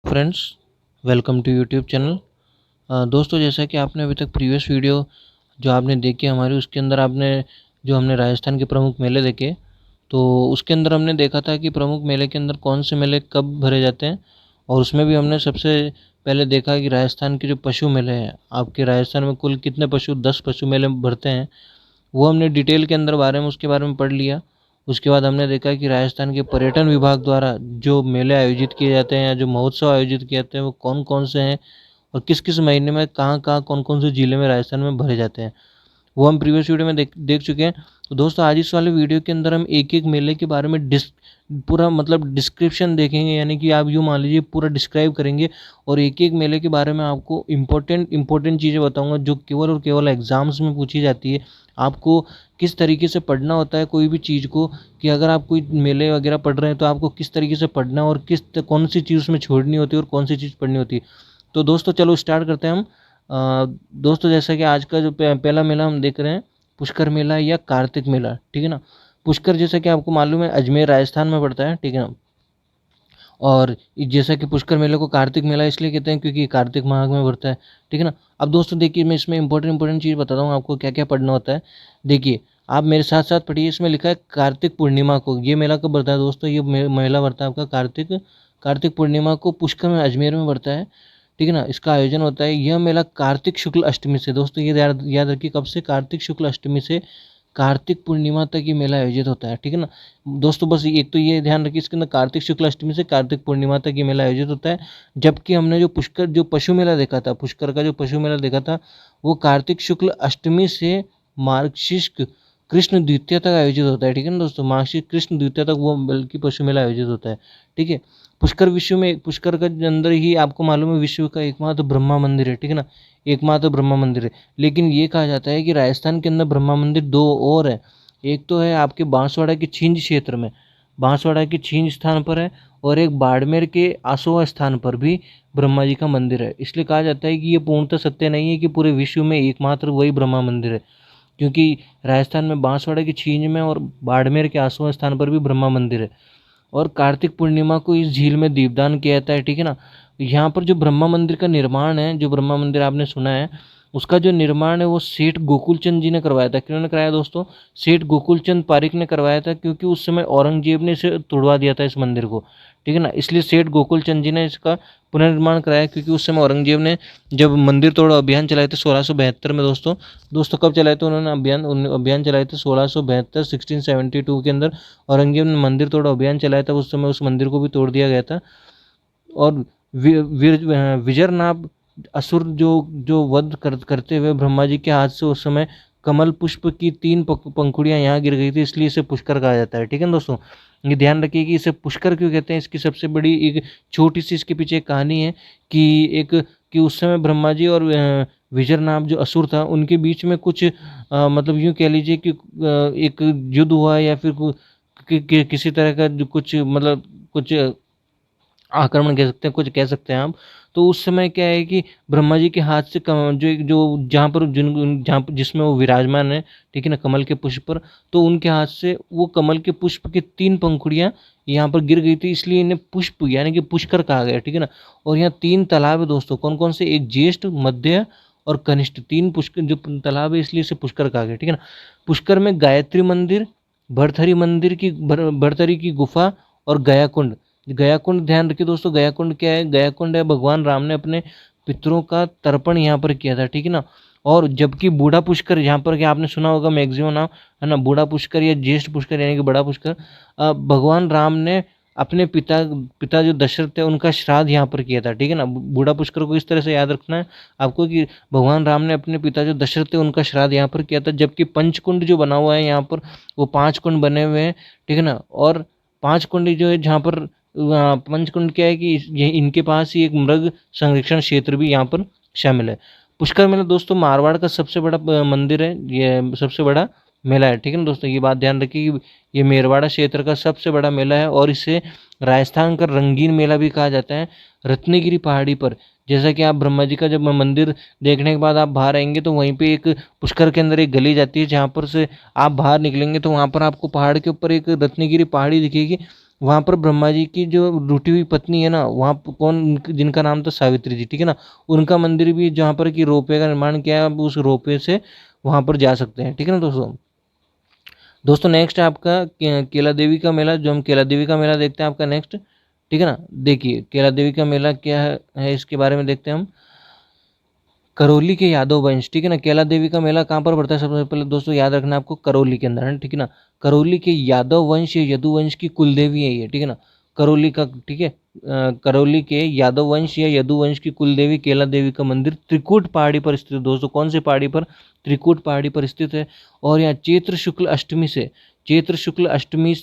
Friends, welcome to YouTube channel. दोस्तों, जैसा कि आपने अभी तक प्रीवियस वीडियो जो आपने देखी हमारी, उसके अंदर आपने जो हमने राजस्थान के प्रमुख मेले देखे, तो उसके अंदर हमने देखा था कि प्रमुख मेले के अंदर कौन से मेले कब भरे जाते हैं। और उसमें भी हमने सबसे पहले देखा कि राजस्थान के जो पशु मेले हैं, आपके राजस्थान में कुल कितने पशु 10 पशु मेले भरते हैं, वो हमने डिटेल के अंदर उसके बारे में पढ़ लिया। उसके बाद हमने देखा कि राजस्थान के पर्यटन विभाग द्वारा जो मेले आयोजित किए जाते हैं या जो महोत्सव आयोजित किए जाते हैं वो कौन कौन से हैं और किस किस महीने में कहाँ कहाँ कौन कौन से जिले में राजस्थान में भरे जाते हैं, वो हम प्रीवियस वीडियो में देख चुके हैं। तो दोस्तों, आज इस वाले वीडियो के अंदर हम एक एक मेले के बारे में पूरा मतलब डिस्क्रिप्शन देखेंगे, यानी कि आप यूँ मान लीजिए पूरा डिस्क्राइब करेंगे और एक एक मेले के बारे में आपको इम्पोर्टेंट चीज़ें बताऊंगा जो केवल और केवल एग्जाम्स में पूछी जाती है। आपको किस तरीके से पढ़ना होता है कोई भी चीज़ को, कि अगर आप कोई मेले वगैरह पढ़ रहे हैं तो आपको किस तरीके से पढ़ना है और कौन सी चीज़ उसमें छोड़नी होती है और कौन सी चीज़ पढ़नी होती है। तो दोस्तों, चलो स्टार्ट करते हैं हम। दोस्तों, जैसा कि आज का जो पहला मेला हम देख रहे हैं, पुष्कर मेला या कार्तिक मेला, ठीक है ना। पुष्कर, जैसा कि आपको मालूम है, अजमेर राजस्थान में पड़ता है, ठीक है ना। और जैसा कि पुष्कर मेले को कार्तिक मेला इसलिए कहते हैं क्योंकि कार्तिक माह में पड़ता है, ठीक है ना। अब दोस्तों देखिए, मैं इसमें इंपॉर्टेंट चीज़ बताता हूँ आपको क्या क्या पढ़ना होता है। देखिए, आप मेरे साथ साथ पढ़िए। इसमें लिखा है कार्तिक पूर्णिमा को। ये मेला कब बढ़ता है दोस्तों? ये मेला बढ़ता है आपका कार्तिक पूर्णिमा को पुष्कर में, अजमेर में बढ़ता है, ठीक है ना। इसका आयोजन होता है। यह मेला कार्तिक शुक्ल अष्टमी से, दोस्तों ये याद रखिए, कब से? कार्तिक शुक्ल अष्टमी से कार्तिक पूर्णिमा तक ये मेला आयोजित होता है, ठीक है ना। दोस्तों, बस एक तो ये ध्यान रखिए, इसके अंदर कार्तिक शुक्ल अष्टमी से कार्तिक पूर्णिमा तक ये मेला आयोजित होता है। जबकि हमने जो पशु मेला देखा था, पुष्कर का जो पशु मेला देखा था, वो कार्तिक शुक्ल अष्टमी से मार्गशीर्ष कृष्ण द्वितीया तक आयोजित होता है, ठीक है ना दोस्तों। मार्गशीर्ष कृष्ण द्वितीया तक वो बल्कि पशु मेला आयोजित होता है, ठीक है। पुष्कर के अंदर ही आपको मालूम है विश्व का एकमात्र ब्रह्मा मंदिर है, ठीक है ना। एकमात्र ब्रह्मा मंदिर है। लेकिन ये कहा जाता है कि राजस्थान के अंदर ब्रह्मा मंदिर दो और है। एक तो है आपके बांसवाड़ा के छींज क्षेत्र में, बांसवाड़ा के छींज स्थान पर है, और एक बाड़मेर के आसोआ स्थान पर भी ब्रह्मा जी का मंदिर है। इसलिए कहा जाता है कि ये पूर्णतः सत्य नहीं है कि पूरे विश्व में एकमात्र वही ब्रह्मा मंदिर है, क्योंकि राजस्थान में बांसवाड़ा की छींज में और बाड़मेर के आसुआ स्थान पर भी ब्रह्मा मंदिर है। और कार्तिक पूर्णिमा को इस झील में दीपदान किया जाता है, ठीक है ना। यहाँ पर जो ब्रह्मा मंदिर का निर्माण है, जो ब्रह्मा मंदिर आपने सुना है, उसका जो निर्माण है वो सेठ गोकुलचंद जी ने करवाया था। किन्होंने कराया दोस्तों? सेठ गोकुलचंद पारिक ने करवाया था, क्योंकि उस समय औरंगजेब ने इसे तोड़वा दिया था, इस मंदिर को, ठीक है ना। इसलिए सेठ गोकुलचंद जी ने इसका पुनर्निर्माण कराया, क्योंकि उस समय औरंगजेब ने जब मंदिर तोड़ो अभियान चलाए थे 1672 में दोस्तों कब चलाए थे उन्होंने अभियान चलाए थे 1672, 1672 के अंदर औरंगजेब ने मंदिर तोड़ो अभियान चलाया था। उस समय उस मंदिर को भी तोड़ दिया गया था। और विजरनाभ असुर जो वध करते हुए ब्रह्मा जी के हाथ से उस समय कमल पुष्प की 3 पंखुड़ियां यहाँ गिर गई थी, इसलिए इसे पुष्कर कहा जाता है, ठीक है ना दोस्तों। ये ध्यान रखिए कि इसे पुष्कर क्यों कहते हैं। इसकी सबसे बड़ी एक छोटी सी इसके पीछे एक कहानी है कि उस समय ब्रह्मा जी और विजरनाभ जो असुर था, उनके बीच में कुछ मतलब यूँ कह लीजिए कि एक युद्ध हुआ, या फिर किसी तरह का जो कुछ मतलब कुछ आक्रमण कह सकते हैं, कुछ कह सकते हैं आप। तो उस समय क्या है कि ब्रह्मा जी के हाथ से जो जो जहाँ पर जिसमें वो विराजमान है, ठीक है ना, कमल के पुष्प पर, तो उनके हाथ से वो कमल के पुष्प की 3 पंखुड़ियाँ यहाँ पर गिर गई थी, इसलिए इन्हें पुष्प यानी कि पुष्कर कहा गया, ठीक है ना। और यहाँ 3 तालाब है दोस्तों, कौन कौन से? एक ज्येष्ठ, मध्य और कनिष्ठ, 3 पुष्कर जो तालाब है, इसलिए इसे पुष्कर कहा गया, ठीक है ना। पुष्कर में गायत्री मंदिर, भरथरी की गुफा और गयाकुंड। गयाकुंड ध्यान रखिए दोस्तों, गयाकुंड क्या है? गयाकुंड है भगवान राम ने अपने पितरों का तर्पण यहाँ पर किया था, ठीक है ना। और जबकि बूढ़ा पुष्कर, यहाँ पर क्या आपने सुना होगा मैक्सिमम नाम, है ना, बूढ़ा पुष्कर या ज्येष्ठ पुष्कर यानी कि बड़ा पुष्कर, भगवान राम ने अपने पिता जो दशरथ थे उनका श्राद्ध यहाँ पर किया था, ठीक है ना। बूढ़ा पुष्कर को इस तरह से याद रखना है आपको कि भगवान राम ने अपने पिता जो दशरथ थे उनका श्राद्ध यहाँ पर किया था। जबकि पंचकुंड जो बना हुआ है यहाँ पर, वो 5 कुंड बने हुए हैं, ठीक है ना। और 5 कुंड जो है जहाँ पर पंचकुंड क्या है कि ये इनके पास ही एक मृग संरक्षण क्षेत्र भी यहाँ पर शामिल है। पुष्कर मेला दोस्तों मारवाड़ का सबसे बड़ा मंदिर है, ये सबसे बड़ा मेला है, ठीक है ना दोस्तों। ये बात ध्यान रखिए कि ये मेरवाड़ा क्षेत्र का सबसे बड़ा मेला है, और इसे राजस्थान का रंगीन मेला भी कहा जाता है। रत्नगिरी पहाड़ी पर, जैसा कि आप ब्रह्मा जी का जब मंदिर देखने के बाद आप बाहर आएंगे तो वहीं पे एक पुष्कर के अंदर एक गली जाती है, जहाँ पर से आप बाहर निकलेंगे तो वहाँ पर आपको पहाड़ के ऊपर एक रत्नगिरी पहाड़ी दिखेगी। वहाँ पर ब्रह्मा जी की जो रूठी हुई पत्नी है ना, वहाँ कौन, जिनका नाम था सावित्री जी, ठीक है ना, उनका मंदिर भी जहाँ पर कि रोपवे का निर्माण किया है, आप उस रोपवे से वहाँ पर जा सकते हैं, ठीक है ना दोस्तों। दोस्तों नेक्स्ट है आपका केला देवी का मेला, जो हम केला देवी का मेला देखते हैं आपका नेक्स्ट, ठीक है ना। देखिए केला देवी का मेला क्या है इसके बारे में देखते हैं हम। करौली के यादव वंश, ठीक है ना, कैला देवी का मेला कहाँ पर पड़ता है, सबसे पहले दोस्तों याद रखना आपको, करौली के अंदर है, ठीक है ना। करौली के यादव वंश या यदुवंश की कुलदेवी है ये, ठीक है ना, करौली का, ठीक है। करौली के यादव वंश या यदुवंश की कुलदेवी कैला देवी का मंदिर त्रिकूट पहाड़ी पर स्थित है दोस्तों। कौन सी पहाड़ी पर, त्रिकूट पहाड़ी पर स्थित है। और यहाँ चैत्र शुक्ल अष्टमी से, चैत्र शुक्ल अष्टमी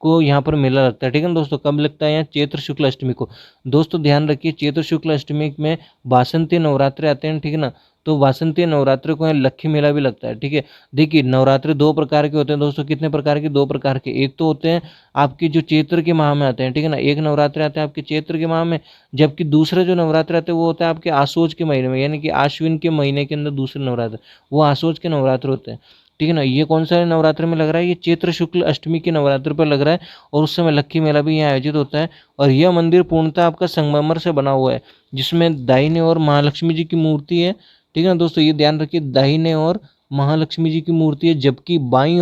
को यहाँ पर मेला लगता है, ठीक है ना दोस्तों। कब लगता है यहाँ, चैत्र शुक्ल अष्टमी को। दोस्तों ध्यान रखिए चैत्र शुक्ल अष्टमी में वासंती नवरात्रे आते हैं, ठीक है ना, तो वासंती नवरात्रे को यहाँ लक्खी मेला भी लगता है, ठीक है। देखिए नवरात्रे दो प्रकार के होते हैं दोस्तों, कितने प्रकार के, दो प्रकार के। एक तो होते हैं आपके जो चैत्र के माह में आते हैं, ठीक है ना, एक नवरात्रे आते हैं आपके चैत्र के माह में, जबकि दूसरे जो नवरात्रे आते हैं वो होता है आपके आसोज के महीने में, यानी कि आश्विन के महीने के अंदर दूसरे नवरात्र, वो आसोज के नवरात्र होते हैं, ठीक है ना। ये कौन सा नवरात्र में लग रहा है, ये चैत्र शुक्ल अष्टमी के नवरात्र पर लग रहा है, और उस समय लक्खी मेला भी यहाँ आयोजित होता है। और यह मंदिर पूर्णतः आपका संगमरमर से बना हुआ है, जिसमें दाहिने ओर महालक्ष्मी जी की मूर्ति है, ठीक है ना दोस्तों, ये ध्यान रखिए, दाहिने ओर महालक्ष्मी जी की मूर्ति है, जबकि बाईं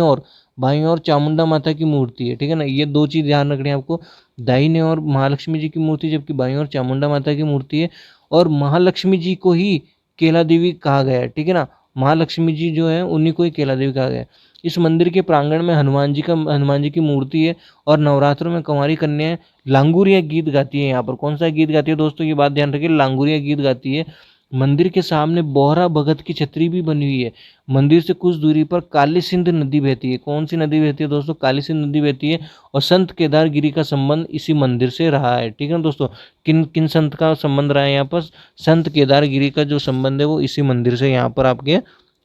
ओर चामुंडा माता की मूर्ति है, ठीक है ना। ये दो चीज ध्यान रखनी है आपको, दाहिने ओर महालक्ष्मी जी की मूर्ति, जबकि बाईं ओर चामुंडा माता की मूर्ति है। और महालक्ष्मी जी को ही केला देवी कहा गया है, ठीक है ना, महालक्ष्मी जी जो है उन्हीं को ही केला देवी कहा गया है। इस मंदिर के प्रांगण में हनुमान जी की मूर्ति है, और नवरात्रों में कुंवारी कन्याएं लांगुरिया गीत गाती है। यहाँ पर कौन सा गीत गाती है दोस्तों, ये बात ध्यान रखिए, लांगुरिया गीत गाती है। मंदिर के सामने बोहरा भगत की छतरी भी बनी हुई है। मंदिर से कुछ दूरी पर काली सिंध नदी बहती है। कौन सी नदी बहती है दोस्तों, काली सिंध नदी बहती है। और संत केदार गिरी का संबंध इसी मंदिर से रहा है, ठीक है ना दोस्तों। किन किन संत का संबंध रहा है यहाँ पर, संत केदार गिरी का जो संबंध है वो इसी मंदिर से यहाँ पर आपके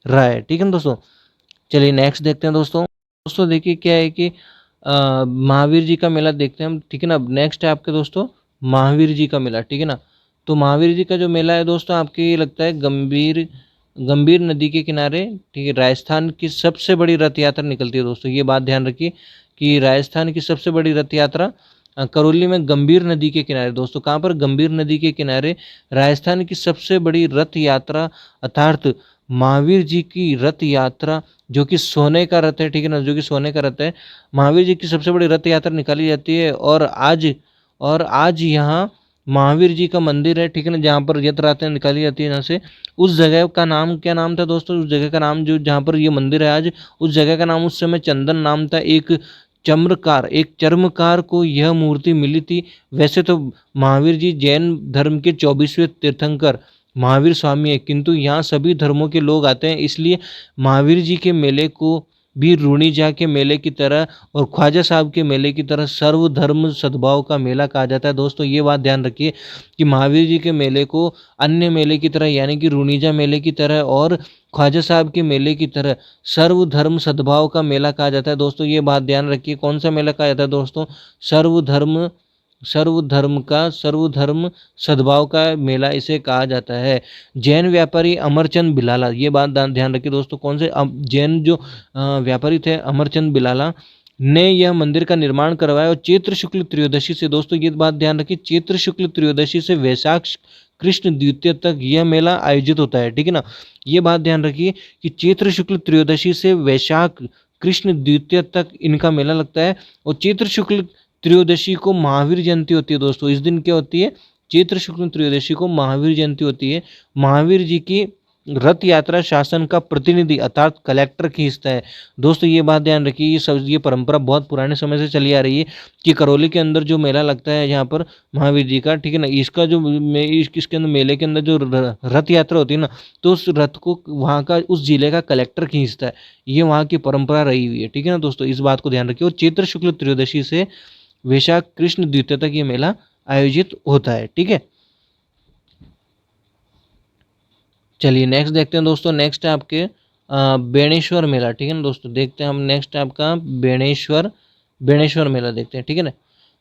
रहा है, ठीक है ना दोस्तों। चलिए नेक्स्ट देखते हैं दोस्तों। दोस्तों देखिए क्या है कि महावीर जी का मेला देखते हैं हम, ठीक है ना। नेक्स्ट है आपके दोस्तों महावीर जी का मेला, ठीक है ना। तो महावीर जी का जो मेला है दोस्तों आपके, ये लगता है गंभीर गंभीर नदी के किनारे, ठीक है। राजस्थान की सबसे बड़ी रथ यात्रा निकलती है दोस्तों, ये बात ध्यान रखिए कि राजस्थान की सबसे बड़ी रथ यात्रा करौली में गंभीर नदी के किनारे दोस्तों, कहाँ पर, गंभीर नदी के किनारे राजस्थान की सबसे बड़ी रथ यात्रा अर्थात महावीर जी की रथ यात्रा, जो कि सोने का रथ है, ठीक है ना, जो कि सोने का रथ है, महावीर जी की सबसे बड़ी रथ यात्रा निकाली जाती है। और आज यहाँ महावीर जी का मंदिर है, ठीक है ना, जहाँ पर रथ यात्रा निकाली जाती है यहाँ से। उस जगह का नाम क्या नाम था दोस्तों, उस जगह का नाम जो जहाँ पर ये मंदिर है आज, उस जगह का नाम उस समय चंदन नाम था। एक चर्मकार को यह मूर्ति मिली थी। वैसे तो महावीर जी जैन धर्म के 24वें तीर्थंकर महावीर स्वामी है, किंतु यहाँ सभी धर्मों के लोग आते हैं, इसलिए महावीर जी के मेले को भी रूणीजा के मेले की तरह और ख्वाजा साहब के मेले की तरह सर्वधर्म सद्भाव का मेला कहा जाता है। दोस्तों ये बात ध्यान रखिए कि महावीर जी के मेले को अन्य मेले की तरह, यानी कि रूणीजा मेले की तरह और ख्वाजा साहब के मेले की तरह सर्वधर्म सद्भाव का मेला कहा जाता है। दोस्तों ये बात ध्यान रखिए, कौन सा मेला कहा जाता है दोस्तों, सर्वधर्म सद्भाव का मेला इसे कहा जाता है। जैन व्यापारी अमरचंद बिलाला, ये बात ध्यान रखिए दोस्तों, कौन से जैन जो व्यापारी थे अमरचंद बिलाला ने यह मंदिर का निर्माण करवाया। और चैत्र शुक्ल त्रयोदशी से, दोस्तों ये बात ध्यान रखिए, चैत्र शुक्ल त्रयोदशी से वैशाख कृष्ण द्वितीय तक यह मेला आयोजित होता है, ठीक है ना। ये बात ध्यान रखिए कि चैत्र शुक्ल त्रयोदशी से वैशाख कृष्ण द्वितीय तक इनका मेला लगता है। और चैत्र शुक्ल त्रयोदशी को महावीर जयंती होती है दोस्तों। इस दिन क्या होती है, चैत्र शुक्ल त्रयोदशी को महावीर जयंती होती है। महावीर जी की रथ यात्रा शासन का प्रतिनिधि अर्थात कलेक्टर खींचता है। दोस्तों ये बात ध्यान रखिए, ये परंपरा बहुत पुराने समय से चली आ रही है कि करौली के अंदर जो मेला लगता है यहाँ पर महावीर जी का, ठीक है ना, इसका जो इसके अंदर मेले के अंदर जो रथ यात्रा होती है ना, तो उस रथ को वहाँ का उस जिले का कलेक्टर खींचता है। ये वहाँ की परंपरा रही हुई है, ठीक है ना दोस्तों, इस बात को ध्यान रखिए। और चैत्र शुक्ल त्रयोदशी से वैशाख कृष्ण द्वितीय तक ये मेला आयोजित होता है, ठीक है। चलिए नेक्स्ट देखते हैं दोस्तों। नेक्स्ट है आपके बेणेश्वर मेला, ठीक है ना दोस्तों। देखते हैं हम नेक्स्ट है आपका बेणेश्वर मेला देखते हैं, ठीक है ना।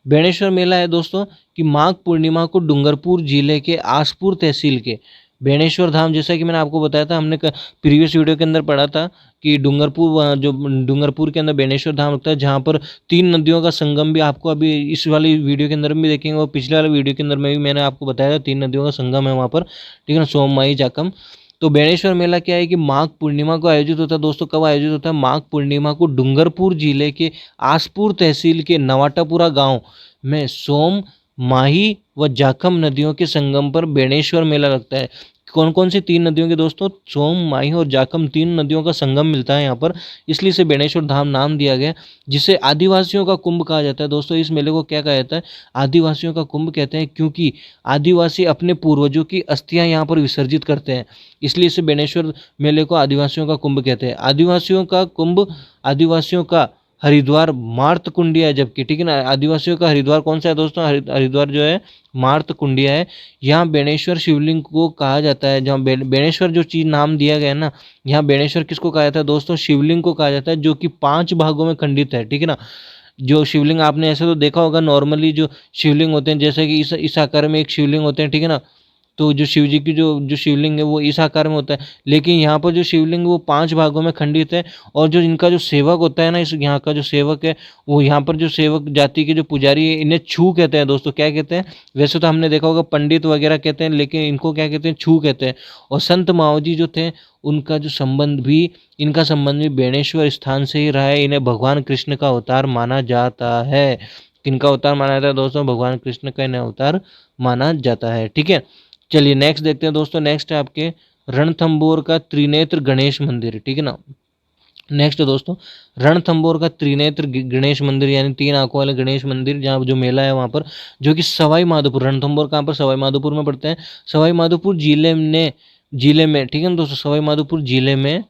बेणेश्वर मेला है दोस्तों कि माघ पूर्णिमा को डूंगरपुर जिले के आसपुर तहसील के बेणेश्वर धाम, जैसा कि मैंने आपको बताया था, हमने प्रीवियस वीडियो के अंदर पढ़ा था कि जो डूंगरपुर के अंदर बेणेश्वर धाम लगता है, जहाँ पर 3 नदियों का संगम भी आपको अभी इस वाली वीडियो के अंदर भी देखेंगे, और पिछले वाले वीडियो के अंदर में भी मैंने आपको बताया था 3 नदियों का संगम है वहाँ पर, ठीक है ना, सोम, माही, जाकम। तो बेणेश्वर मेला क्या है कि माघ पूर्णिमा को आयोजित होता है दोस्तों। कब आयोजित होता है? माघ पूर्णिमा को डूंगरपुर जिले के आसपुर तहसील के नवाटापुरा गांव में सोम, माही व जाखम नदियों के संगम पर बेणेश्वर मेला लगता है। कौन कौन सी 3 नदियों के दोस्तों? सोम, माही और जाखम, 3 नदियों का संगम मिलता है यहाँ पर, इसलिए इसे बेणेश्वर धाम नाम दिया गया, जिसे आदिवासियों का कुंभ कहा जाता है दोस्तों। इस मेले को क्या कहा जाता है? आदिवासियों का कुंभ कहते हैं, क्योंकि आदिवासी अपने पूर्वजों की अस्थियां यहाँ पर विसर्जित करते हैं, इसलिए इसे बेणेश्वर मेले को आदिवासियों का कुंभ कहते हैं। आदिवासियों का कुंभ, आदिवासियों का हरिद्वार मार्त कुंडिया है, जबकि, ठीक है ना, आदिवासियों का हरिद्वार कौन सा है दोस्तों? हरिद्वार जो है मार्त कुंडिया है। यहाँ बेणेश्वर शिवलिंग को कहा जाता है, जहाँ बेणेश्वर जो चीज नाम दिया गया है ना, यहाँ बेणेश्वर किसको कहा जाता है दोस्तों? शिवलिंग को कहा जाता है, जो कि 5 भागों में खंडित है, ठीक है ना। जो शिवलिंग आपने ऐसे तो देखा होगा, नॉर्मली जो शिवलिंग होते हैं, जैसे कि इस आकार में एक शिवलिंग होते हैं, ठीक है ना, तो जो शिव जी की जो शिवलिंग है वो इस आकार में होता है, लेकिन यहाँ पर जो शिवलिंग है वो 5 भागों में खंडित है। और जो इनका जो सेवक होता है ना, इस यहाँ का जो सेवक है, वो यहाँ पर जो सेवक जाति के जो पुजारी है, इन्हें छू कहते हैं दोस्तों। क्या कहते हैं? वैसे तो हमने देखा होगा पंडित वगैरह कहते हैं, लेकिन इनको क्या कहते हैं? छू कहते हैं। और संत मावजी जो थे, उनका जो संबंध भी, इनका संबंध भी बेणेश्वर स्थान से ही रहा है। इन्हें भगवान कृष्ण का अवतार माना जाता है। किनका अवतार माना जाता है दोस्तों? भगवान कृष्ण का इन्हें अवतार माना जाता है, ठीक है। चलिए नेक्स्ट देखते हैं दोस्तों। नेक्स्ट है आपके रणथंबोर का त्रिनेत्र गणेश मंदिर, ठीक है ना। नेक्स्ट है दोस्तों रणथंबोर का त्रिनेत्र गणेश मंदिर, यानी 3 आंखों वाले गणेश मंदिर, जहाँ जो मेला है वहाँ पर, जो कि सवाई माधोपुर, रणथंबोर कहाँ पर? सवाई माधोपुर में पड़ते हैं। सवाई माधोपुर जिले में, ठीक है ना दोस्तों, सवाई माधोपुर जिले में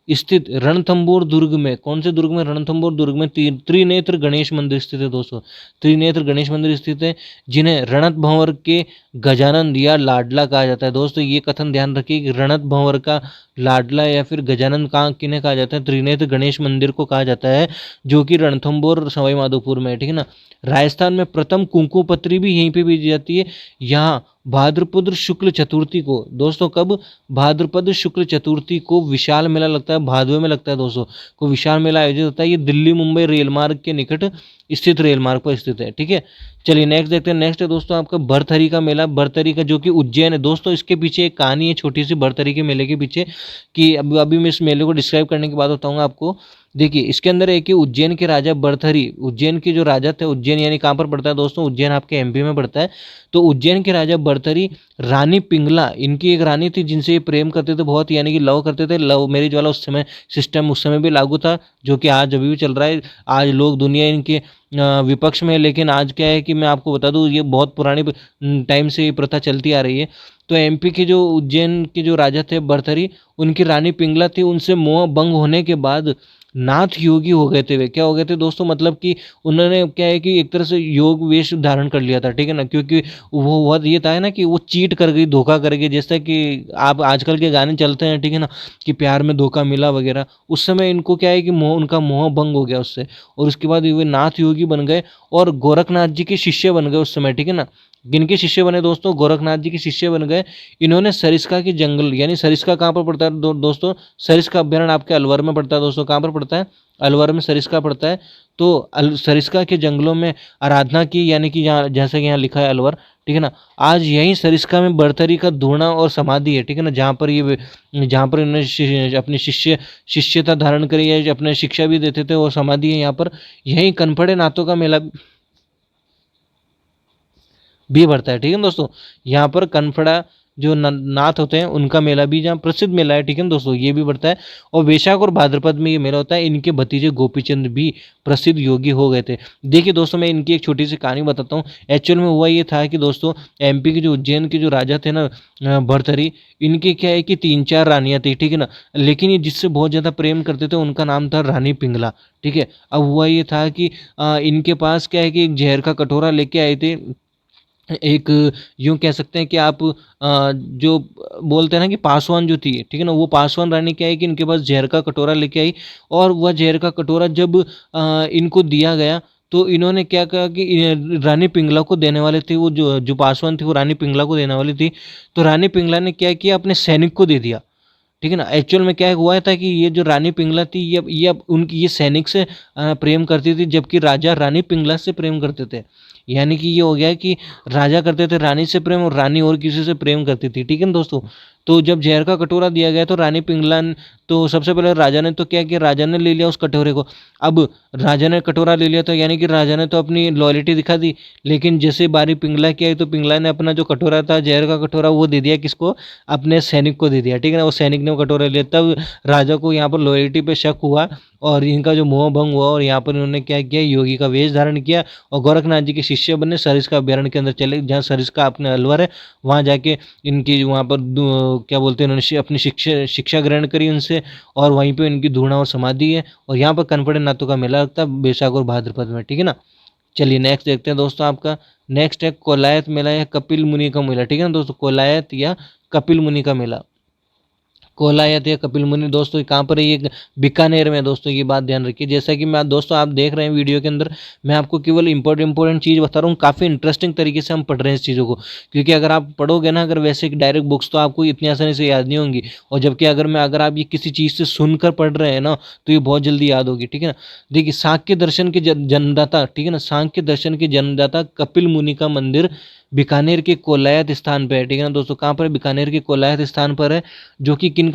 स्थित रणथंबोर दुर्ग में, कौन से दुर्ग में? रणथंबोर दुर्ग में त्रिनेत्र गणेश मंदिर स्थित है दोस्तों। त्रिनेत्र गणेश मंदिर स्थित है, जिन्हें रणत भंवर के गजानन या लाडला कहा जाता है दोस्तों। ये कथन ध्यान रखिए कि रणत भंवर का लाडला या फिर गजानन कहाँ किन्हें कहा जाता है? त्रिनेत्र गणेश मंदिर को कहा जाता है, जो कि रणथंबोर सवाई माधोपुर में है, ठीक है ना। राजस्थान में प्रथम कुंकू पत्री भी यहीं पे बीजी जाती है। यहाँ भाद्रपद शुक्ल चतुर्थी को दोस्तों, कब? भाद्रपद शुक्ल चतुर्थी को विशाल मेला लगता है, भादवे में लगता है दोस्तों, को विशाल मेला आयोजित होता है। ये दिल्ली मुंबई रेल मार्ग के निकट स्थित रेल मार्ग पर स्थित है, ठीक है। चलिए नेक्स्ट देखते हैं। नेक्स्ट है दोस्तों आपका भरथरी का मेला। भरथरी का जो कि उज्जैन है दोस्तों। इसके पीछे एक कहानी है छोटी सी, भरथरी के मेले के पीछे, कि अभी मैं इस मेले को डिस्क्राइब करने के बाद बताऊंगा आपको। देखिए इसके अंदर एक ही उज्जैन के राजा भरथरी, उज्जैन के जो राजा थे, उज्जैन यानी कहाँ पर पड़ता है दोस्तों? उज्जैन आपके एमपी में पड़ता है। तो उज्जैन के राजा भरथरी, रानी पिंगला इनकी एक रानी थी, जिनसे ये प्रेम करते थे बहुत, यानी कि लव करते थे। लव मैरिज वाला उस समय सिस्टम उस समय भी लागू था, जो कि आज अभी भी चल रहा है। आज लोग दुनिया इनके विपक्ष में है, लेकिन आज क्या है कि मैं आपको बता दूं, ये बहुत पुरानी टाइम से ये प्रथा चलती आ रही है। तो एमपी के जो उज्जैन के जो राजा थे भरथरी, उनकी रानी पिंगला थी, उनसे मोह भंग होने के बाद नाथ योगी हो गए थे वे। क्या हो गए थे दोस्तों? मतलब कि उन्होंने क्या है कि एक तरह से योग वेश धारण कर लिया था, ठीक है ना, क्योंकि वो हुआ ये था ना कि वो चीट कर गई, धोखा कर गई, जैसा कि आप आजकल के गाने चलते हैं, ठीक है ना, कि प्यार में धोखा मिला वगैरह। उस समय इनको क्या है कि उनका मोह भंग हो गया उससे, और उसके बाद वे नाथ योगी बन गए और गोरखनाथ जी के शिष्य बन गए उस समय, ठीक है ना। किनके शिष्य बने दोस्तों? गोरखनाथ जी के शिष्य बन गए। इन्होंने सरिस्का के जंगल, यानी सरिस्का कहाँ पर पड़ता है दोस्तों? सरिस्का अभ्यारण्य आपके अलवर में पड़ता है दोस्तों। कहाँ पर पड़ता है? अलवर में सरिस्का पड़ता है। तो सरिस्का के जंगलों में आराधना की, यानी कि यहाँ जैसे कि यहाँ लिखा है अलवर, ठीक है ना। आज यही सरिस्का में भरथरी का धूणा और समाधि है, ठीक है ना, जहाँ पर इन्होंने अपनी शिष्यता धारण करी है, अपने शिक्षा भी देते थे, और समाधि है यहाँ पर। यही कनपड़े नाथों का मेला भी भरता है, ठीक है ना दोस्तों। यहाँ पर कनफड़ा जो नाथ होते हैं उनका मेला भी जहाँ प्रसिद्ध मेला है, ठीक है ना दोस्तों, ये भी बढ़ता है। और वैशाख और भाद्रपद में ये मेला होता है। इनके भतीजे गोपीचंद भी प्रसिद्ध योगी हो गए थे। देखिए दोस्तों, मैं इनकी एक छोटी सी कहानी बताता हूँ। एक्चुअल में हुआ ये था कि दोस्तों, एमपी के जो उज्जैन के जो राजा थे ना भरथरी, इनके क्या है कि 3-4 रानियां थी, ठीक है ना, लेकिन ये जिससे बहुत ज़्यादा प्रेम करते थे उनका नाम था रानी पिंगला, ठीक है। अब हुआ ये था कि इनके पास क्या है कि एक जहर का कटोरा लेके आए थे। एक यूं कह सकते हैं कि आप जो बोलते हैं ना कि पासवान जो थी, ठीक है ना, वो पासवान रानी क्या है कि इनके पास जहर का कटोरा लेके आई, और वह जहर का कटोरा जब इनको दिया गया, तो इन्होंने क्या कहा कि रानी पिंगला को देने वाले थे, वो जो पासवान थी वो रानी पिंगला को देने वाली थी। तो रानी पिंगला ने क्या किया, अपने सैनिक को दे दिया, ठीक है ना। एक्चुअल में क्या हुआ था कि ये जो रानी पिंगला थी ये अब उनकी ये सैनिक से प्रेम करती थी, जबकि राजा रानी पिंगला से प्रेम करते थे। यानी कि ये हो गया कि राजा करते थे रानी से प्रेम और रानी और किसी से प्रेम करती थी, ठीक है ना दोस्तों। तो जब जहर का कटोरा दिया गया तो रानी पिंगला तो सबसे पहले राजा ने तो क्या किया, राजा ने ले लिया उस कटोरे को। अब राजा ने कटोरा ले लिया तो यानी कि राजा ने तो अपनी लॉयल्टी दिखा दी, लेकिन जैसे बारी पिंगला की आई तो पिंगला ने अपना जो कटोरा था जहर का कटोरा वो दे दिया किसको, अपने सैनिक को दे दिया, ठीक है ना। वो सैनिक ने वो कटोरा लिया, तब राजा को यहाँ पर लॉयल्टी पे शक हुआ और इनका जो मोह भंग हुआ और यहाँ पर इन्होंने क्या किया, योगी का वेश धारण किया और गोरखनाथ जी के शिष्य बने। सरिस्का अभ्यारण्य के अंदर चले, जहाँ सरिस्का अपने अलवर है, वहाँ जाके इनकी वहाँ पर क्या बोलते हैं, उन्होंने अपनी शिक्षा ग्रहण करी उनसे, और वहीं पे इनकी धूणा और समाधि है। और यहाँ पर कनपड़े नाथों का मेला लगता है बैसाख और भाद्रपद में, ठीक है ना। चलिए नेक्स्ट देखते हैं दोस्तों, आपका नेक्स्ट है कोलायत मेला या कपिल मुनि का मेला, ठीक है ना दोस्तों। कोलायत या कपिल मुनि का मेला, कोलायत या कपिल मुनि दोस्तों कहाँ पर है, ये बीकानेर में दोस्तों, ये बात ध्यान रखिए। जैसा कि मैं दोस्तों आप देख रहे हैं वीडियो के अंदर, मैं आपको केवल इंपॉर्टेंट चीज़ बता रहा हूँ, काफ़ी इंटरेस्टिंग तरीके से हम पढ़ रहे हैं इस चीज़ों को, क्योंकि अगर आप पढ़ोगे ना अगर वैसे डायरेक्ट बुक्स तो आपको इतनी आसानी से याद नहीं होंगी, और जबकि अगर आप ये किसी चीज़ से सुनकर पढ़ रहे हैं ना तो ये बहुत जल्दी याद होगी, ठीक है ना। देखिए सांख्य दर्शन के जन्मदाता, ठीक है ना, सांख्य दर्शन के जन्मदाता कपिल मुनि का मंदिर बीकानेर के कोलायत स्थान पर है, ठीक है ना दोस्तों। कहाँ पर है, बीकानेर के कोलायत स्थान पर है, जो कि किन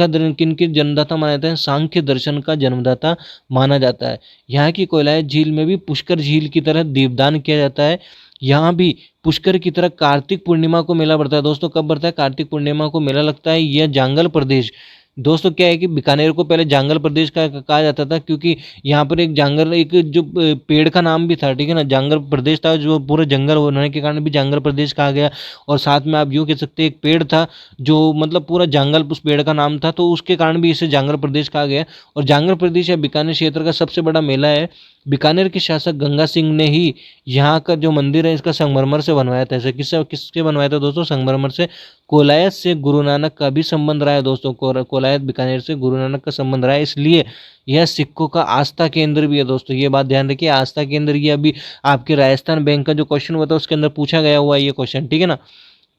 के जन्मदाता माना जाता है, सांख्य दर्शन का जन्मदाता माना जाता है। यहाँ की कोलायत झील में भी पुष्कर झील की तरह दीपदान किया जाता है। यहाँ भी पुष्कर की तरह कार्तिक पूर्णिमा को मेला पड़ता है दोस्तों। कब पड़ता है, कार्तिक पूर्णिमा को मेला लगता है। यह जांगल प्रदेश दोस्तों, क्या है कि बीकानेर को पहले जांगल प्रदेश का कहा जाता था, क्योंकि यहाँ पर एक जो पेड़ का नाम भी था, ठीक है ना, जांगल प्रदेश था, जो पूरा जंगल होने के कारण भी जांगल प्रदेश कहा गया। और साथ में आप यूँ कह सकते हैं एक पेड़ था जो मतलब पूरा जंगल उस पेड़ का नाम था, तो उसके कारण भी इसे जांगल प्रदेश कहा गया। और जांगल प्रदेश या बीकानेर क्षेत्र का सबसे बड़ा मेला है। बीकानेर के शासक गंगा सिंह ने ही यहाँ का जो मंदिर है इसका संगमरमर से बनवाया था। ऐसे किससे बनवाया था दोस्तों, संगमरमर से। कोलायत से गुरु नानक का भी संबंध रहा है दोस्तों, कोलायत बीकानेर से गुरु नानक का संबंध रहा है, इसलिए यह सिखों का आस्था केंद्र भी है दोस्तों। ये बात ध्यान रखिए, आस्था केंद्र। ये अभी आपके राजस्थान बैंक का जो क्वेश्चन हुआ था उसके अंदर पूछा गया हुआ है ये क्वेश्चन, ठीक है ना।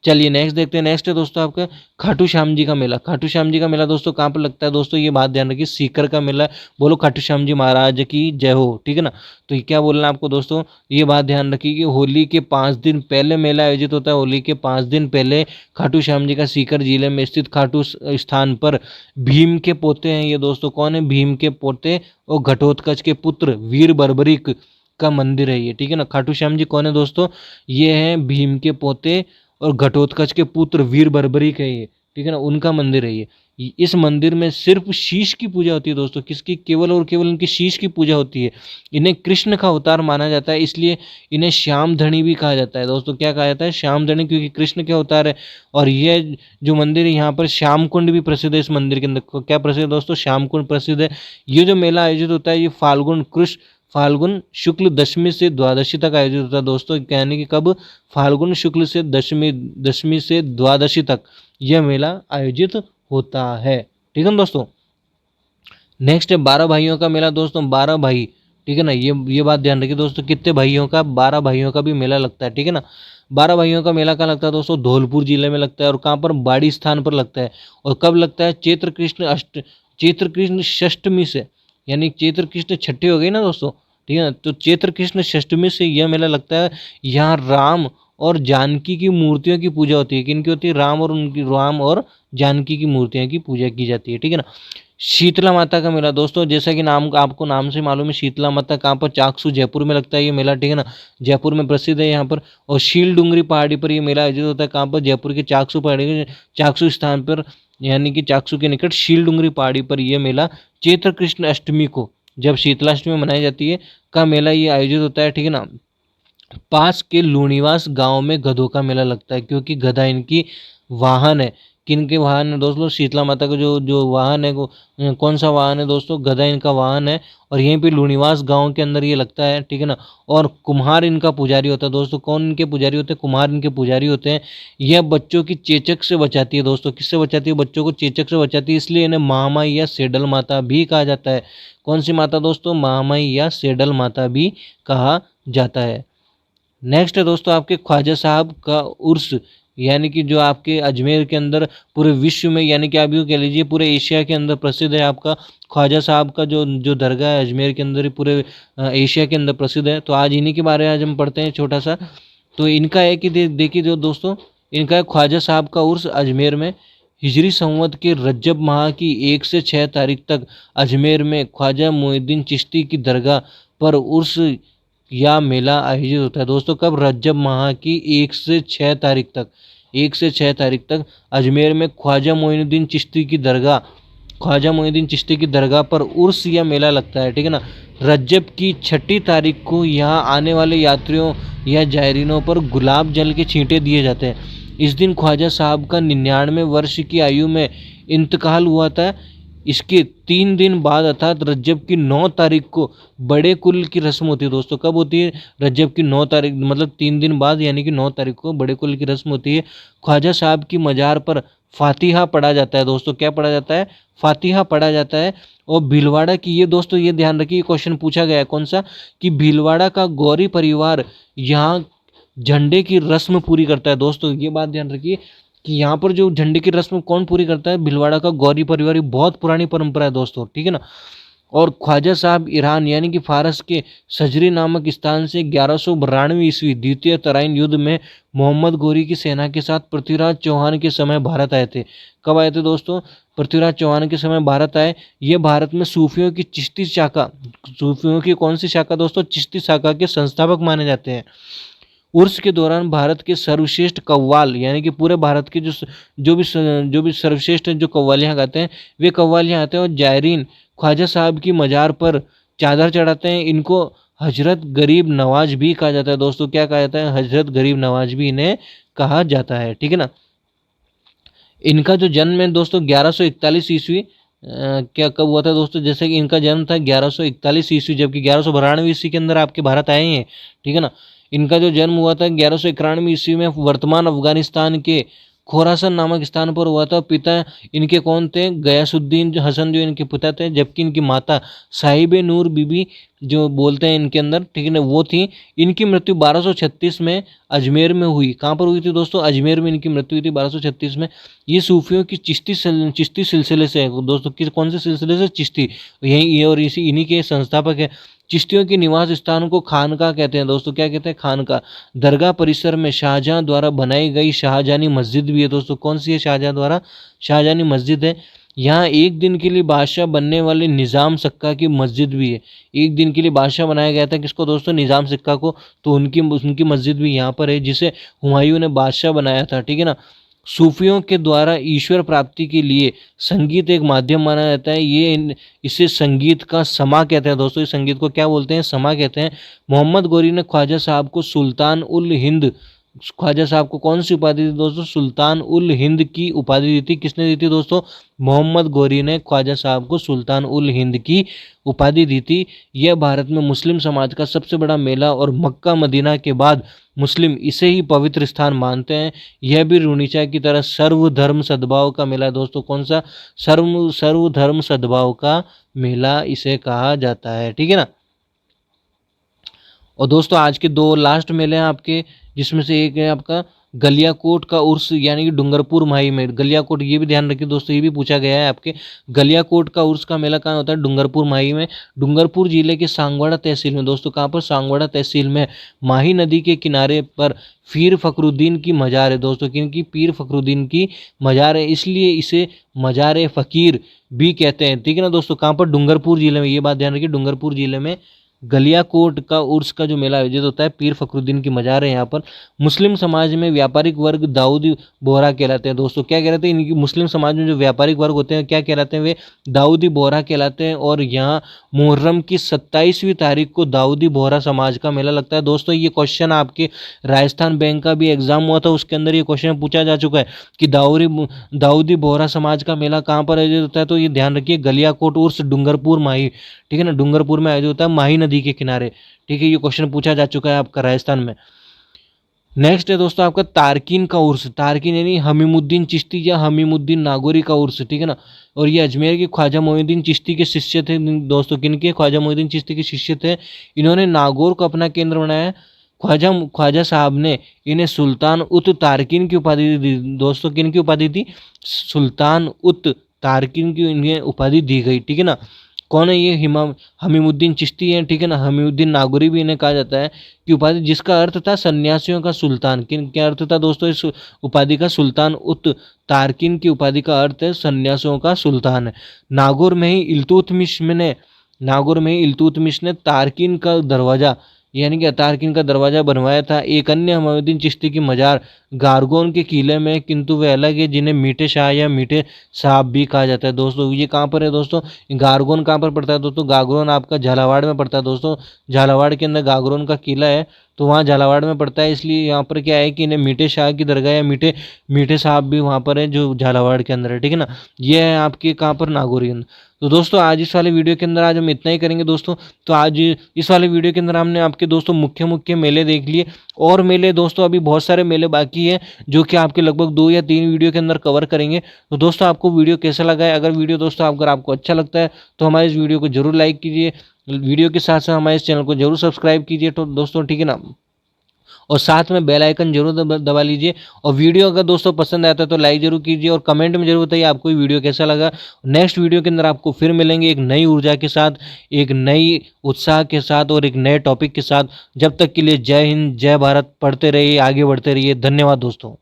चलिए नेक्स्ट देखते हैं। नेक्स्ट है दोस्तों आपका खाटू श्याम जी का मेला। खाटू श्याम जी का मेला दोस्तों कहाँ पर लगता है दोस्तों, ये बात ध्यान रखिए, सीकर का मेला। बोलो खाटू श्याम जी महाराज की जय हो, ठीक है ना। तो ये क्या बोलना है आपको दोस्तों, ये बात ध्यान रखिए कि होली के 5 दिन पहले मेला आयोजित होता है। होली के 5 दिन पहले खाटू श्याम जी का सीकर जिले में स्थित खाटू स्थान पर भीम के पोते हैं ये दोस्तों। कौन है, भीम के पोते और घटोत्कच के पुत्र वीर बर्बरिक का मंदिर है ये, ठीक है ना। खाटू श्याम जी कौन है दोस्तों, ये है भीम के पोते और घटोत्कच के पुत्र वीर बर्बरिक है ये, ठीक है ना, उनका मंदिर है ये। इस मंदिर में सिर्फ शीश की पूजा होती है दोस्तों, किसकी, केवल और केवल इनकी शीश की पूजा होती है। इन्हें कृष्ण का अवतार माना जाता है, इसलिए इन्हें श्याम धनी भी कहा जाता है दोस्तों। क्या कहा जाता है, श्याम धनी, क्योंकि कृष्ण के अवतार है। और ये जो मंदिर है यहाँ पर श्याम कुंड भी प्रसिद्ध है। इस मंदिर के अंदर क्या प्रसिद्ध है दोस्तों, श्याम कुंड प्रसिद्ध है। ये जो मेला आयोजित होता है ये फाल्गुन शुक्ल दशमी से द्वादशी तक आयोजित होता है दोस्तों। यानी कि कब, फाल्गुन शुक्ल से दशमी से द्वादशी तक यह मेला आयोजित होता है, ठीक है ना दोस्तों। नेक्स्ट है 12 भाइयों का मेला दोस्तों। 12 भाई, ठीक है ना, ये बात ध्यान रखिए दोस्तों, कितने भाइयों का, 12 भाइयों का भी मेला लगता है, ठीक है ना। 12 भाइयों का मेला कहाँ लगता है दोस्तों, धौलपुर जिले में लगता है। और कहाँ पर, बाड़ी स्थान पर लगता है। और कब लगता है, चैत्र कृष्ण षष्टमी से, यानी चैत्र कृष्ण छठी हो गई ना दोस्तों, ठीक है ना। तो चैत्र कृष्ण षष्टमी से यह मेला लगता है। यहाँ राम और जानकी की मूर्तियों की पूजा होती है। किनकी होती है, राम और जानकी की मूर्तियों की पूजा की जाती है, ठीक है ना। शीतला माता का मेला दोस्तों, जैसा कि आपको नाम से मालूम है, शीतला माता कहाँ पर, चाकसू जयपुर में लगता है ये मेला, ठीक है ना। जयपुर में प्रसिद्ध है यहाँ पर। और शील डूंगरी पहाड़ी पर ये मेला आयोजित होता है। कहाँ पर, जयपुर के चाकसू पहाड़ी, चाकसू स्थान पर, यानी कि चाकसू के निकट शील डूंगरी पहाड़ी पर यह मेला चैत्र कृष्ण अष्टमी को, जब शीतलाष्टमी मनाई जाती है, का मेला ये आयोजित होता है, ठीक है ना। पास के लूणीवास गांव में गधों का मेला लगता है, क्योंकि गधा इनकी वाहन है। किन के वाहन है दोस्तों? शीतला माता का जो जो वाहन है वो कौन सा वाहन है दोस्तों? गधा इनका वाहन है। और यहीं पे लूणीवास गांव के अंदर ये लगता है, ठीक है ना। और कुम्हार इनका पुजारी होता है दोस्तों। कौन इनके पुजारी होते हैं? कुम्हार इनके पुजारी होते हैं। यह बच्चों की चेचक से बचाती है दोस्तों। किससे बचाती है? बच्चों को चेचक से बचाती है, इसलिए इन्हें महामाई या सेडल माता भी कहा जाता है। कौन सी माता दोस्तों? महामाई या सेडल माता भी कहा जाता है। नेक्स्ट है दोस्तों आपके ख्वाजा साहब का उर्स, यानी कि जो आपके अजमेर के अंदर पूरे विश्व में, यानी कि आप यूँ कह लीजिए पूरे एशिया के अंदर प्रसिद्ध है आपका ख्वाजा साहब का जो जो दरगाह है अजमेर के अंदर ही पूरे एशिया के अंदर प्रसिद्ध है। तो आज इन्हीं के बारे में आज हम पढ़ते हैं छोटा सा। तो इनका है कि देखिए जो दोस्तों, इनका है ख्वाजा साहब का उर्स अजमेर में। हिजरी संवत के रज्जब माह की 1 से 6 तारीख तक अजमेर में ख्वाजा मुइनुद्दीन चिश्ती की दरगाह पर उर्स या मेला आयोजित होता है दोस्तों। कब? रज्जब माह की 1 से 6 तारीख तक, 1 से 6 तारीख तक अजमेर में ख्वाजा मुइनुद्दीन चिश्ती की दरगाह, ख्वाजा मुइनुद्दीन चिश्ती की दरगाह पर उर्स या मेला लगता है, ठीक है ना। रज्जब की 6 तारीख को यहाँ आने वाले यात्रियों या जायरीनों पर गुलाब जल के छींटे दिए जाते हैं। इस दिन ख्वाजा साहब का 99 वर्ष की आयु में इंतकाल हुआ था। इसके 3 दिन बाद अर्थात रज्जब की 9 तारीख को बड़े कुल की रस्म होती है दोस्तों। कब होती है? रज्जब की 9 तारीख, मतलब 3 दिन बाद यानी कि 9 तारीख को बड़े कुल की रस्म होती है। ख्वाजा साहब की मजार पर फातिहा पढ़ा जाता है दोस्तों। क्या पढ़ा जाता है? फातिहा पढ़ा जाता है। और भीलवाड़ा की, ये दोस्तों ये ध्यान रखिए, क्वेश्चन पूछा गया है कौन सा, कि भीलवाड़ा का गौरी परिवार यहाँ झंडे की रस्म पूरी करता है दोस्तों। ये बात ध्यान रखिए कि यहाँ पर जो झंडे की रस्म कौन पूरी करता है? भीलवाड़ा का गौरी परिवार। ये बहुत पुरानी परंपरा है दोस्तों, ठीक है ना। और ख्वाजा साहब ईरान यानी कि फारस के सजरी नामक स्थान से 1192 ईस्वी द्वितीय तराइन युद्ध में मोहम्मद गोरी की सेना के साथ पृथ्वीराज चौहान के समय भारत आए थे। कब आए थे दोस्तों? पृथ्वीराज चौहान के समय भारत आए। ये भारत में सूफियों की चिश्ती शाखा, सूफियों की कौन सी शाखा दोस्तों? चिश्ती शाखा के संस्थापक माने जाते हैं। उर्स के दौरान भारत के सर्वश्रेष्ठ कव्वाल, यानी कि पूरे भारत के जो भी सर्वश्रेष्ठ जो कव्वाल यहाँ गाते हैं, वे कव्वाल यहाँ आते हैं और जायरीन ख्वाजा साहब की मजार पर चादर चढ़ाते हैं। इनको हजरत गरीब नवाज भी कहा जाता है दोस्तों। क्या कहा जाता है? हजरत गरीब नवाज भी इन्हें कहा जाता है, ठीक है ना। इनका जो जन्म है दोस्तों 1141 ईस्वी, क्या कब हुआ था दोस्तों? जैसे कि इनका जन्म था 1141 ईस्वी, जबकि 1192 ईस्वी के अंदर आपके भारत आए हैं, ठीक है ना। इनका जो जन्म हुआ था 1191 ईस्वी में वर्तमान अफगानिस्तान के खोरासन नामक स्थान पर हुआ था। पिता इनके कौन थे? गयासुद्दीन जो हसन जो इनके पिता थे, जबकि इनकी माता साहिब नूर बीबी जो बोलते हैं इनके अंदर, ठीक है ना, वो थी। इनकी मृत्यु 1236 में अजमेर में हुई। कहाँ पर हुई थी दोस्तों? अजमेर में इनकी मृत्यु हुई थी 1236 में। ये सूफियों की चिश्ती सिलसिले से है दोस्तों। किस कौन से सिलसिले से? चिश्ती। यही और इसी इन्हीं के संस्थापक है। चिश्तियों के निवास स्थान को खानका कहते हैं दोस्तों। क्या कहते हैं? खानका। दरगाह परिसर में शाहजहां द्वारा बनाई गई शाहजहानी मस्जिद भी है दोस्तों। कौन सी है? शाहजहां द्वारा शाहजहानी मस्जिद है। यहाँ एक दिन के लिए बादशाह बनने वाले निज़ाम सिक्का की मस्जिद भी है। एक दिन के लिए बादशाह बनाया गया था किसको दोस्तों? निज़ाम सिक्का को। तो उनकी मस्जिद भी यहाँ पर है, जिसे हुमायूं ने बादशाह बनाया था, ठीक है ना। सूफियों के द्वारा ईश्वर प्राप्ति के लिए संगीत एक माध्यम माना जाता है। इसे संगीत का समा कहते हैं दोस्तों। इस संगीत को क्या बोलते हैं? समा कहते हैं। मोहम्मद गोरी ने ख्वाजा साहब को सुल्तान उल हिंद, ख्वाजा साहब को कौन सी उपाधि दी दोस्तों? सुल्तान उल हिंद की उपाधि दी थी। किसने दी थी दोस्तों? मोहम्मद गोरी ने ख्वाजा साहब को सुल्तान उल हिंद की उपाधि दी थी। यह भारत में मुस्लिम समाज का सबसे बड़ा मेला और मक्का मदीना के बाद मुस्लिम इसे ही पवित्र स्थान मानते हैं। यह भी रूनीचा की तरह सर्वधर्म सद्भाव का मेला है दोस्तों। कौन सा? सर्वधर्म सद्भाव का मेला इसे कहा जाता है, ठीक है ना। और दोस्तों आज के 2 लास्ट मेले हैं आपके, जिसमें से एक है आपका गलियाकोट का उर्स, यानी कि डूंगरपुर माही में। गलियाकोट, ये भी ध्यान रखिए दोस्तों, ये भी पूछा गया है आपके। गलियाकोट का उर्स का मेला कहाँ होता है? डूंगरपुर माही में। डूंगरपुर जिले के सांगवाड़ा तहसील में दोस्तों। कहाँ पर? सांगवाड़ा तहसील में माही नदी के किनारे पर पीर फखरुद्दीन की मजार है दोस्तों। किनकी? पीर फखरुद्दीन की मजार है, इसलिए इसे मजार फ़कीर भी कहते हैं, ठीक है ना दोस्तों। कहाँ पर? डूंगरपुर जिले में। ये बात ध्यान रखिए, डूंगरपुर जिले में गलियाकोट का उर्स का जो मेला आयोजित होता है, पीर फखरुद्दीन की मज़ार है यहाँ पर। मुस्लिम समाज में व्यापारिक वर्ग दाऊदी बोहरा कहलाते हैं दोस्तों। क्या कहलाते हैं इनकी, मुस्लिम समाज में जो व्यापारिक वर्ग होते हैं क्या कहलाते हैं, वे दाऊदी बोहरा कहलाते हैं। और यहाँ मुहर्रम की 27वीं तारीख को दाऊदी बोहरा समाज का मेला लगता है दोस्तों। ये क्वेश्चन आपके राजस्थान बैंक का भी एग्जाम हुआ था, उसके अंदर ये क्वेश्चन पूछा जा चुका है कि दाऊदी बोहरा समाज का मेला कहाँ पर आयोजित होता है। तो ये ध्यान रखिए, गलियाकोट उर्स डूंगरपुर माही, ठीक है ना, डूंगरपुर में आयोजित होता है, माही नदी के किनारे। ठीक है, ये क्वेश्चन पूछा जा चुका है आपका राजस्थान में। नेक्स्ट है दोस्तों आपका तारकीन का उर्स। तारकीन यानी हमीमुद्दीन चिश्ती या हमीमुद्दीन नागौरी का उर्स, ठीक है ना। और ये अजमेर के ख्वाजा मोइनुद्दीन चिश्ती के शिष्य थे दोस्तों। किनके? ख्वाजा मोइनुद्दीन चिश्ती के शिष्य थे। इन्होंने नागौर को अपना केंद्र बनाया। ख्वाजा साहब ने इन्हें सुल्तान उत तारकीन की उपाधि दी दोस्तों। किन की उपाधि थी? सुल्तान उत तारकीन की इन्हें उपाधि दी गई, ठीक है ना। कौन है ये? हमीमुद्दीन चिश्ती है, ठीक है ना। हमीमुद्दीन नागौरी भी इन्हें कहा जाता है कि उपाधि, जिसका अर्थ था सन्यासियों का सुल्तान। किन क्या अर्थ था दोस्तों इस उपाधि का? सुल्तान उत तारकीन की उपाधि का अर्थ है सन्यासियों का सुल्तान है। नागौर में ही इल्तुतमिश ने तारकीन का दरवाजा यानी कि तारकीन का दरवाजा बनवाया था। एक अन्य हमीमुद्दीन चिश्ती की मजार गारगोन के किले में, किंतु वे अलग है, जिन्हें मीठे शाह या मीठे साहब भी कहा जाता है दोस्तों। ये कहाँ पर है दोस्तों? गारगोन कहाँ पर पड़ता है दोस्तों? गागरोन आपका झालावाड़ में पड़ता है दोस्तों। झालावाड़ के अंदर गागरोन का किला है, तो वहाँ झालावाड़ में पड़ता है। इसलिए यहाँ पर क्या है कि इन्हें मीठे शाह की दरगाह या मीठे मीठे साहब भी वहाँ पर है, जो झालावाड़ के अंदर है, ठीक है ना। ये है आपके कहाँ पर? नागौर के अंदर। तो दोस्तों आज इस वाले वीडियो के अंदर आज हम इतना ही करेंगे दोस्तों। तो आज इस वाले वीडियो के अंदर हमने आपके दोस्तों मुख्य मुख्य मेले देख लिए। और मेले दोस्तों अभी बहुत सारे मेले बाकी है, जो कि आपके लगभग 2 या 3 वीडियो के अंदर कवर करेंगे। तो दोस्तों आपको वीडियो कैसा लगा है? अगर वीडियो दोस्तों अगर आपको अच्छा लगता है तो हमारे इस वीडियो को जरूर लाइक कीजिए। वीडियो के साथ साथ हमारे इस चैनल को जरूर सब्सक्राइब कीजिए तो दोस्तों, ठीक है ना। और साथ में बेल आइकन जरूर दबा लीजिए। और वीडियो अगर दोस्तों पसंद आता है तो लाइक जरूर कीजिए और कमेंट में जरूर बताइए आपको ये वीडियो कैसा लगा। नेक्स्ट वीडियो के अंदर आपको फिर मिलेंगे एक नई ऊर्जा के साथ, एक नई उत्साह के साथ और एक नए टॉपिक के साथ। जब तक के लिए जय हिंद, जय भारत। पढ़ते रहिए, आगे बढ़ते रहिए। धन्यवाद दोस्तों।